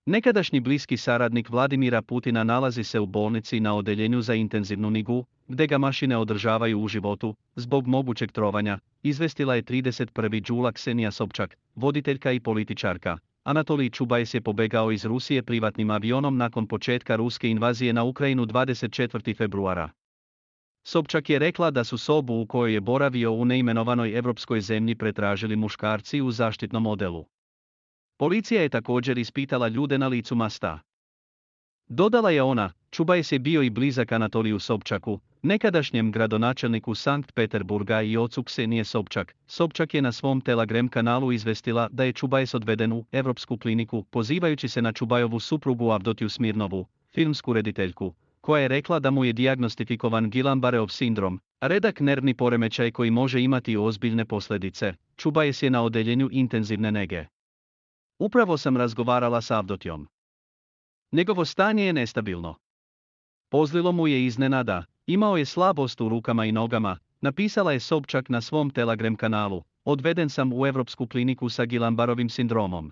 Nekadašnji bliski saradnik Vladimira Putina nalazi se u bolnici na odeljenju za intenzivnu nigu, gdje ga mašine održavaju u životu, zbog mogućeg trovanja, izvestila je 31. jula Ksenija Sobčak, voditeljka i političarka. Anatolij Čubajs je pobegao iz Rusije privatnim avionom nakon početka ruske invazije na Ukrajinu 24. februara. Sobčak je rekla da su sobu u kojoj je boravio u neimenovanoj evropskoj zemlji pretražili muškarci u zaštitnom odjelu. Policija je također ispitala ljude na licu mjesta. Dodala je ona, Čubajs je bio i blizak Anatoliju Sobčaku, nekadašnjem gradonačelniku Sankt Peterburga i ocu Ksenije Sobčak. Sobčak je na svom Telegram kanalu izvestila da je Čubajs odveden u Evropsku kliniku, pozivajući se na Čubajovu suprugu Avdotiju Smirnovu, filmsku rediteljku, koja je rekla da mu je dijagnostifikovan Guillain-Barréov sindrom, redak nervni poremećaj koji može imati ozbiljne posljedice. Čubajs je na odeljenju intenzivne nege. Upravo sam razgovarala s Avdotijom. Njegovo stanje je nestabilno. Pozlilo mu je iznenada, imao je slabost u rukama i nogama, napisala je Sobčak na svom Telegram kanalu. Odveden sam u Evropsku kliniku sa Guillain-Barréovim sindromom.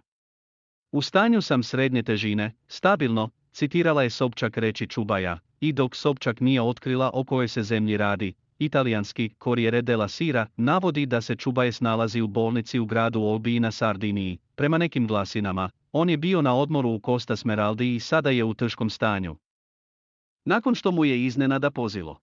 U stanju sam srednje težine, stabilno, citirala je Sobčak reči Čubaja, i dok Sobčak nije otkrila o kojoj se zemlji radi. Italijanski Corriere della Sera navodi da se Čubajs nalazi u bolnici u gradu Olbiji na Sardiniji. Prema nekim glasinama, on je bio na odmoru u Costa Smeraldi i sada je u teškom stanju. Nakon što mu je iznenada pozilo.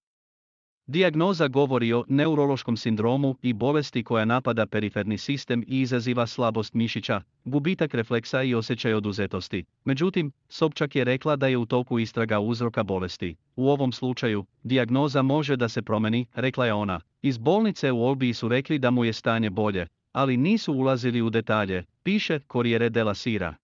Dijagnoza govori o neurološkom sindromu i bolesti koja napada periferni sistem i izaziva slabost mišića, gubitak refleksa i osjećaj oduzetosti. Međutim, Sobčak je rekla da je u toku istraga uzroka bolesti. U ovom slučaju, dijagnoza može da se promeni, rekla je ona. Iz bolnice u Olbiji su rekli da mu je stanje bolje, ali nisu ulazili u detalje, piše Corriere della Sera.